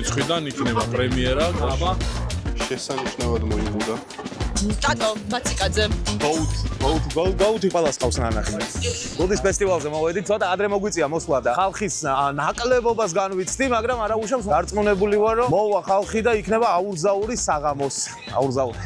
რიცხვიდან იქნება პრემიერა. აბა შესანიშნავად მოიგუდა. ტატო მაციკაძე. გოუთი ყველას ყავს ნანახი. ლუდის ფესტივალზე მოვედით, ცოტა ადრე მოგვიწია მოსვლა და ხალხის ნაკლებობას განვიცდი, მაგრამ არა უშავს დარწმუნებული ვარ, რომ მოვა ხალხი და იქნება აურზაური საღამოს. აურზაური.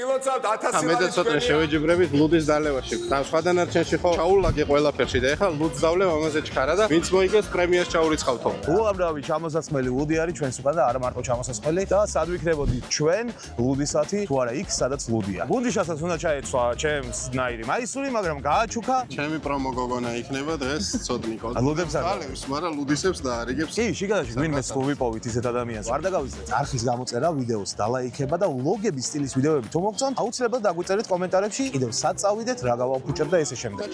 გილოცავთ 1000 მე და ცოტა შევეჯიბრებით ლუდის დალევაში. სხვა დანარჩენში ხო ჩაულაგე ყველაფერში და ეხლა ლუდს დავლევ ამაზე ჩქარა და ვინც მოიგებს პრემიერს ჩაურიცხავთო. უამრავი ჩამოსასხმელი ლუდი არის ჩვენს უკან და არა მარტო ჩამოსასხმელი და სად ვიქნებოდით ჩვენ ლუდისათი თუ არა იქ სადაც ლუდია. გუნდიშასაც უნდა ჩაეცვა ჩემს ნაირი მაისური, მაგრამ გააჩუქა. ჩემი პრომო გოგონა იქნება დღეს ცოდნიკო. ლუდებს არ დალევს, მაგრამ ლუდისებს და არიგებს. კი, შიგადაში ვინმე ვიპოვით ისეთ ადამიანს. არ დაგავიწყეთ არხის გამოწერა ვიდეოს დალაიქება და ვლოგების სტილის ვიდეოები თუ მოგწონთ, აუცილებლად დაგვიწერეთ კომენტარებში, კიდევ სად წავიდეთ, რა გავაფუჭებ და ესე შემდეგ.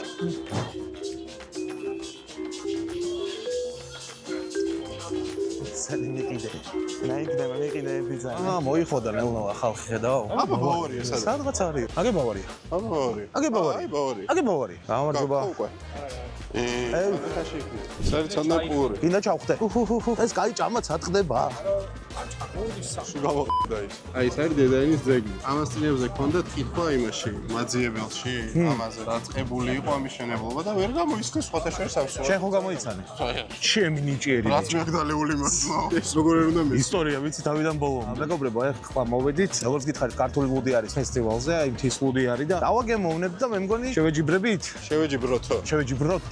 მოიხოდა ნეულნოა ხალხი ხედავ? აბა ბავარია სადაც. სადღაც არის. აგე ბავარია. აბა ბავარია. აგე ბავარია. აი ბავარია. აგე ბავარია. გამარჯობა. საერთოდ ნაკური. გინდა ჩავხდე. ეს კაი ჭამა წაწყდება. სულ გავაყდა ის. აი ეს არის დედაენის ძეგლი. ამას წინებზე ქონდა კითხვა იმაში, მაძიებელში, ამაზე დაწყებული იყო ამის შენებლობა და ვერ გამოისხეს სხვათა შორის ამსო. შენ ხო გამოიცანე? ჩემი ნიჭიერი. რაც მეგდალეული მასლა. ეს როგორ უნდა მე? ისტორია ვიცი თავიდან ბოლომდე. მეგობრებო, ახლა მოვედით, როგორც გითხარით, ქართული ლუდი არის ფესტივალზე, აი მთის ლუდი არის და დავაგემოვნებთ და მე მგონი შევეჯიბრებით. შევეჯიბროთ. შევეჯიბროთ.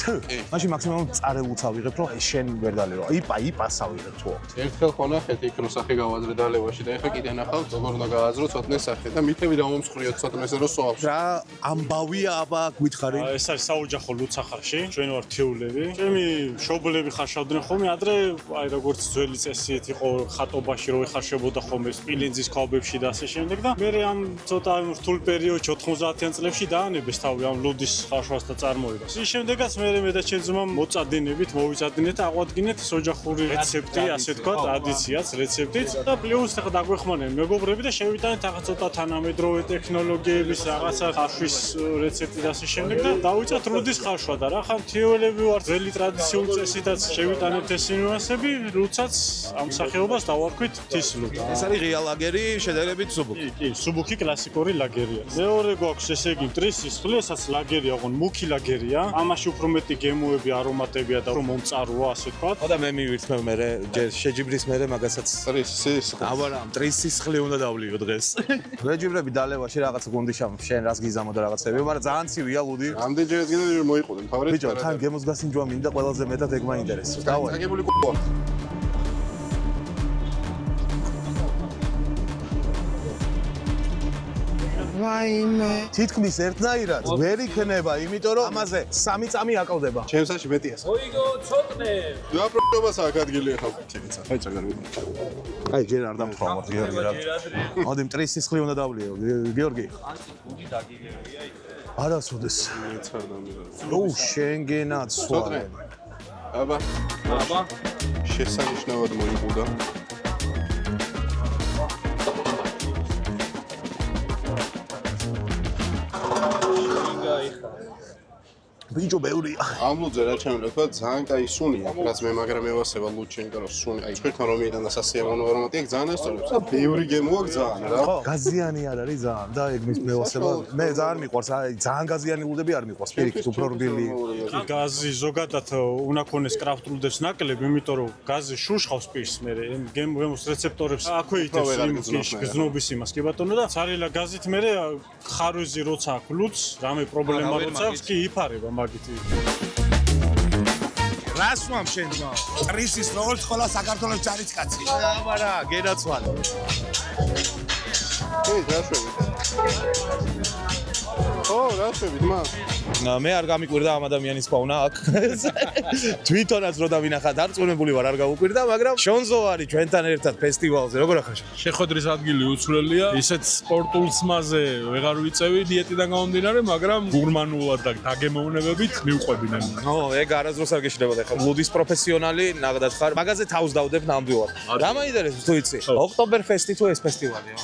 მაშინ მაქსიმუმ წარევულს ავიღებ, რომ ეს შენ ვერ დალევა. იპას ავიღებ თუ აქვს. ერთხელ ხონახეთ იქ რომ სახე გავაძრე დალევაში და ეხლა კიდე ნახავთ როგორ უნდა გააზრო ცოტნე სახე და მითები დავომსხვრიოთ ცოტნეს რომ სოავს. რა ამბავია აბა გითხარი? ეს არის საოჯახო ლუდსახარში. ჩვენ ვართ თეულები. ჩემი მშობლები ხარშავდნენ ხოლმე ადრე, აი როგორც ძველი წესით იყო ხატობაში რომ ეხარშებოდა ხოლმე სპილენძის ქვაბებში და ასე შემდეგ და მე ამ ცოტა რთულ პერიოდში 90-იან წლებში დაანებეს თავი ამ ლუდის ხარშვას და წარმოებას. ის შემდეგაც მე და ჩემ ძმამ მოწადინებით, მოვიწადინეთ და აღვადგინეთ ოჯახური რეცეპტი, ასე თქვა, ტრადიციაც, რეცეპტიც და პლუს ახლა დაგვეხმარნენ მეგობრები და შევიტანეთ ახლა ცოტა თანამედროვე ტექნოლოგიების რაღაცა ხარშვის რეცეპტი და ასე შემდეგ და დავიწყეთ ლუდის ხარშვა და რა ხან თეოლები ვარ ძველი ტრადიციული წესითაც შევიტანეთ ეს ნიუანსები, როდესაც ამ სახეობას დავარქვით მთის ლუდი. ეს არის ღია ლაგერი, შედარებით სუბუქი. კი, სუბუქი კლასიკური ლაგერია. მეორე გვაქვს ესე იგი მტრის სისხლი, ესაც ლაგერია, ოღონდ მუქი ლაგერია. ამაში უფრო მეტი გემოები, არომატებია და რომ მომწაროა, ასე ვთქვათ. და მე მივირთმევ მე შეჯიბრის მე მაგასაც ტრის სისხლი. აბარა, მტრის სისხლი უნდა დავლიო დღეს. ვეჯიბრები დალევაში რაღაც გუნდიშამ შენ რას გიზამო და რაღაცები, მაგრამ ძალიან ცივია ლუდი. ამდენჯერაც კიდე მოიყოდნენ თავრეთ. ბიჭო, თან გემოს გასინჯვა მინდა ყველაზე მეტად ეგ მაინტერესებს. დავარ. აგებული ყოა. ვაიმე. თითქმის ერთნაირად ვერ იქნება, იმიტომ რომ ამაზე 3 წამი აკლდება. ჩემსაში მეტია. მოიგო ცოტნე. რა პრობლემაა აქ ადგილი ახლა ჩემიცა. აი წაგარი. აი ჯერ არ დამთხოვ გიორგი რა. მოდი მტრის სისხლი უნდა დავლიო, გიორგი. ლუდი დაგიგებია იქ. არასოდეს. შენგენაც სვალი. აბა. შესანიშნავად მოიგუდა. ბიჭო ბევრია. ამ ლუდზე რა ჩემელა ძალიან კაი სუნია, რაც მე მაგრამ ევასება ლუდჩენკა რომ სუნი. აი ჩვენთან რომ მიიტანა სასიამოვნო არომატი, აქ ძალიან ასწორებს და ბევრი გემოა ძალიან რა. ხო, გაზიანი არ არის ძალიან და ეგ მის მევასება. მე ძალიან მიყვარს, აი ძალიან გაზიანი ლუდები არ მიყვარს, პირიქით უფრო რბილი. გაზი ზოგადად უნდა ქონდეს კრაფტ ლუდებს ნაკლები, იმიტომ რომ გაზი შუშხავს პირს მე გემოს რეცეპტორებს აქვეითებს იმ გზნობის იმას კი ბატონო და ცარილა გაზით მე ხარვეზი როცა აქვს ლუდს, რამე პრობლემა როცა აქვს კი იფარება მაგით. რას ვამ შენ ძმა? ტრისის როგორც ყველა საქართველოს ჯარისკაცი. აბა რა, გენაცვალ. კი, დაშვები. ო, დაშვები, ძმა. მე არ გამიკვირდა ამ ადამიანის პოვნა აქ. თვითონაც რო დავინახა, დარწმუნებული ვარ არ გავუკვირდა, მაგრამ შონზო არის ჩვენთან ერთად ფესტივალზე, როგორ ახაშა? შეხვედრის ადგილი უცვლელია. ისეთ სპორტულ ხმაზე ვეღარ ვიწევი დიეტიდან გამომდინარე, მაგრამ გურმანულად და დაგემოვნებებით მივყვებიდნენ. ო, ეგ არასდროს არ გეშინებოდა ხა. ლუდის პროფესიონალი, ნახდათ ხარ. მაგაზე თავს დავდებ ნამდვილად. რა მაინტერესებს თუ იცი? ოქტომბერფესტი თუ ეს ფესტივალია?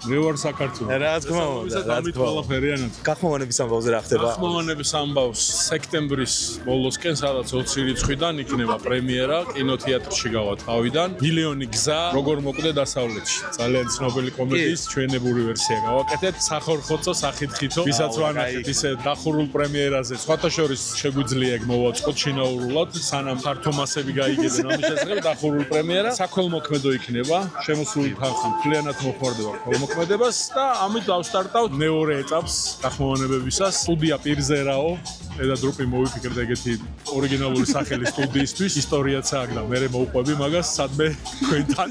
მე ვარ საქართველოს. რაღაც თქმა უნდა, რა ამით თქმა უნდა. ყველაფერიანად. გახმოვანების ამბავზე რა ხდება? გახმოვანების ამბავს სექტემბრის ბოლოსკენ სადაც 20 რიცხვიდან იქნება პრემიერა, კინოთეატრში გავა თავიდან. მილიონი გზა, როგორ მოკვდე დასავლეთში. ძალიან ცნობილი კომედიის ჩვენებური ვერსია გავაკეთეთ. სახორხოცო, სახითხითო, ვისაც ვანახეთ ისე დახურულ პრემიერაზე. სხვათა შორის შეგვიძლია ეგ მოვაწყოთ შინაურულად, სანამ ფართომასები გაიგებენ ამის შესახებ დახურულ პრემიერა. საქველმოქმედო იქნება, შემოსული თანხა მთლიანად მოხმარდება ქველმოქმედებას და ამით დავსტარტავთ მეორე ეტაპს გახმოვანებებისას. სტუდია პირზერაო და დროპი მოვიფიქრეთ ეგეთი ორიგინალური სახელი სტუდიისთვის, ისტორიაც აქვს და მე მოვყვები მაგას სადმე თქვენთან.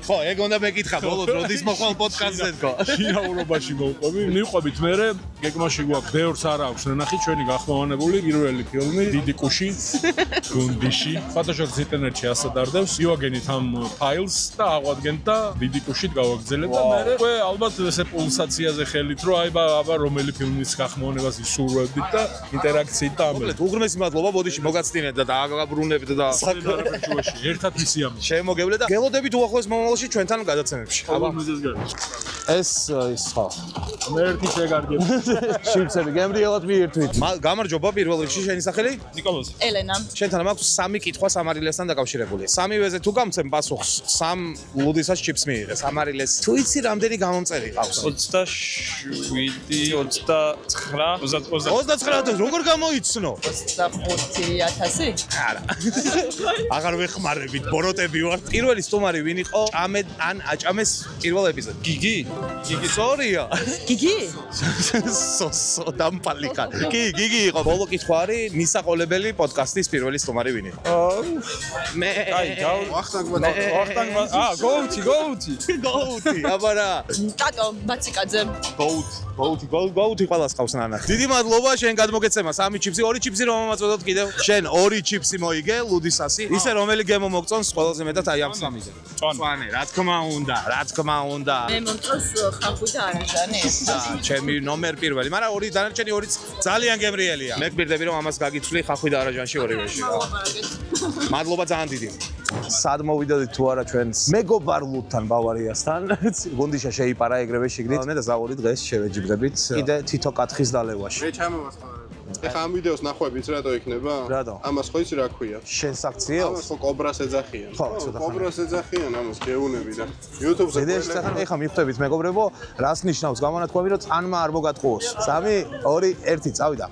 ხო, ეგ უნდა მეკითხა ბოლოს, როდის მოხვალ პოდკასტზე თქო. შინაურობაში მოვყვები. მივყვებით მე გეგმაში გვაქვს ბევრს არა აქვს ნახი ჩვენი გახმოვანებული პირველი ფილმი დიდი კუში გუნდიში. ფოტოშოპს ინტერნეტში ასადარდებს. მივაგენით ამ ფაილს და აღვადგენთ და დიდი კუშით გავაგრძელებ და მე უკვე ალბათ ესე პულსაციაზე ხელით რომ აბა რომელი ფილმის გახმოვანებას ისურვებდით და ინტერაქციით და ამბობთ. უღრმესი მადლობა, ბოდიში მოგაცდინეთ და დააგაბრუნებთ და საკუთარ ერთად ისიამო. შემოგევლეთ და გელოდებით უახლოეს მომავალში ჩვენთან გადაცემებში. აბა მიზეს გარ. ეს ხო. მე ერთი შეგარგებ. შიფსები გემრიელად მიირთვით. გამარჯობა პირველ რიგში შენი სახელი? ნიკოლოზ. ელენა. შენთან მაქვს 3 კითხვა სამარილესთან დაკავშირებული. 3-ვეზე თუ გამცემ პასუხს, 3 ლუდისას ჩიპს მიიღე. სამარილეს. თუ იცი რამდენი გამომწერი ყავს? 27, 29, 29 როგორ გამოიცნო? 25,000? არა. აღარ ვეხმარებით, ბოროტები ვარ. პირველი სტუმარი ვინ იყო? ჭამე ან აჭამეს პირველ ეპიზოდში. გიგი? გიგი სორია. გიგი? სოსო დამპალიკა. გიგი იყო. ბოლო კითხვა არის, მისაყოლებელი პოდკასტის პირველი სტუმარი ვინ იყო? მე. აი, ვახტანგმა. გოუთი. გოუთი. აბა რა. ტატო ბაციკაძე. გოუთი ყველას ყავს ნანახი. დიდი მადლობა შენ გადმოგეცემა 3 ჩიფსი, 2 ჩიფსი რომ მომაწოდოთ კიდევ. შენ 2 ჩიფსი მოიგე ლუდისასი. ისე რომელი გემო მოგწონს ყველაზე მეტად აი ამ 3-ზე. წვანე, რა თქმა უნდა. მე მომწონს ხახუი და არაჟანი. ჩემი ნომერ პირველი, მაგრამ ორი დანარჩენი ორიც ძალიან გემრიელია. მე გბირდები რომ ამას გაგიცვლი ხახვი და არაჟანში ორივეში. მადლობა ძალიან დიდი. სად მოვიდოდით თუ არა ჩვენს მეგობარლუდთან ბავარიასთან. გუნდიშა შეიპარა ეგრევე შიგნით. მე და ზაური დღეს შევეჯიბრებით კიდე თითო კათხის დალევაში. მე ჩამოვასწავლე. ეხა ამ ვიდეოს ნახვებიც რატო იქნება? რატო? ამას ხო იცი რა ქვია? შენს აქციელს? ამას ხო კობრას ეძახიან. ხო, ცოტა ხანი. კობრას ეძახიან ამას გეუნები და YouTube-ზე ზედაეშახან ეხა მიხვდებით მეგობრებო, რას ნიშნავს გამონათქვამი, რომ წანმა არ მოგატყუოს. 3, 2, 1 წავიდა.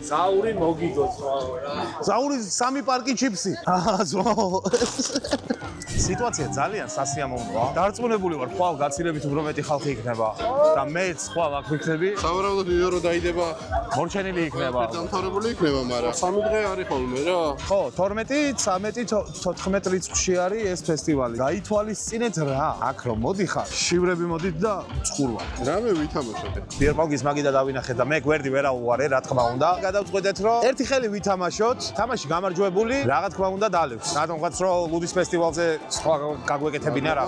ზაური მოგიგოთ რა. ზაური 3 პარკი ჩიფსი. ზო. სიტუაცია ძალიან სასიამოვნოა. დარწმუნებული ვარ, ხვალ გაცილებით უფრო მეტი ხალხი იქნება და მეც ხვალ აქ ვიქნები. სავარაუდოდ ვიდეო დაიდება მორჩენილი იქნება. დამთავრებული იქნება, მაგრამ 3 დღე არის ხოლმე რა. ხო, 12, 13, 14 რიცხვში არის ეს ფესტივალი. გაითვალისწინეთ რა. აქ რომ მოდიხარ, შივრები მოდით და წყურვა. რამე ვითამაშოთ. ბიერპონგის მაგიდა დავინახეთ და მე გვერდი ვერავუარე, რა თქმა უნდა. გადავწყვეტეთ რომ ერთი ხელი ვითამაშოთ, თამაში გამარჯვებული, რა თქმა უნდა დალევს. რატომღაც რომ ლუდის ფესტივალზე სხვა გაგვეკეთებინა რა.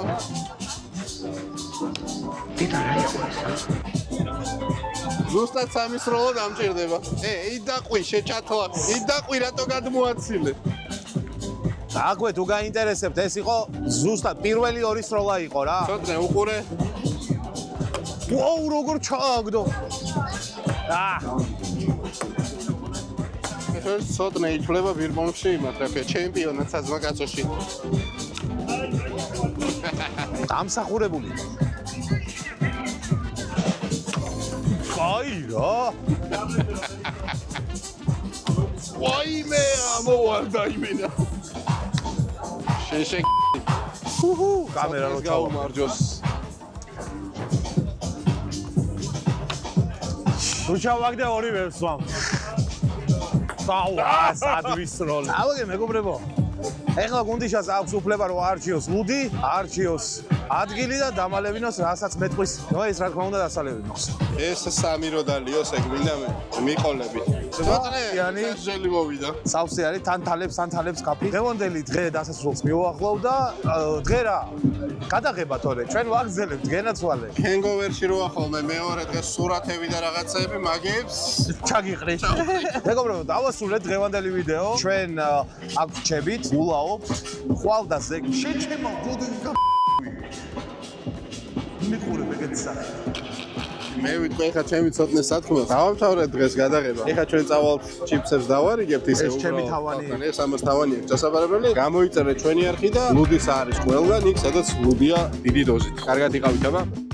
ზუსტად 3 სროლა დამჭირდება. იდაყვი შეჭათლა. იდაყვი რატო გადმოაცილე? აკვე თუ გაინტერესებთ, ეს იყო ზუსტად პირველი 2 სროლა იყო რა. ცოტნე უყურე. ვაუ, როგორ ჩააგდო. ეს ცოტნე ითვლება ბირბონში იმათ რა ქვია, ჩემპიონად საზღვარგარეთში. დამსახურებული. აი რა. ვაიმე, ამოვარდა იმენა. შეშე კამერა რო გაუმარჯოს. თუ ჩავაგდე ორივე ვსვამ. საუა, სადვის როლი. ავაგე მეგობრებო. ეხლა გუნდიშას აქვს უფლება რომ არჩიოს ლუდი, არჩიოს ადგილი და დამალევინოს რასაც მეტყვის. ნუ ეს რა თქმა უნდა დასალევინოს. ეს 3 რო დალიოს ეგ მინდა მე მიყოლები. ცოტნე ჟელი მოვიდა. სავსე არის თან თალებს კაფი. დღევანდელი დღე დასასრულს მივუახლოვ და დღე რა გადაღება თორე ჩვენ ვაგზელებთ გენაცვალე. ჰენგოვერში რო ახალმე მეორე დღეს სურათები და რაღაცეები მაგებს ჩაგიყრით. მეგობრებო, დავასრულეთ დღევანდელი ვიდეო. ჩვენ აქ ვჩებით არის. გულაობ, ხვალდა ზეგ, შეჩემა გოდი მიყურებ ეგეთი სახე. მე ვიტყვი ხა ჩემი ცოტნე სათქმელს. დავამთავრეთ დღეს გადაღება. ეხა ჩვენ წავალთ ჩიპსებს დავარიგებთ ისე ეს ჩემი თავანი. ეს ამას თავანია. დასაბარებელი. გამოიწერეთ ჩვენი არხი და ლუდის არის ყველგან იქ სადაც ლუდია დიდი დოზით. კარგად იყავით აბა.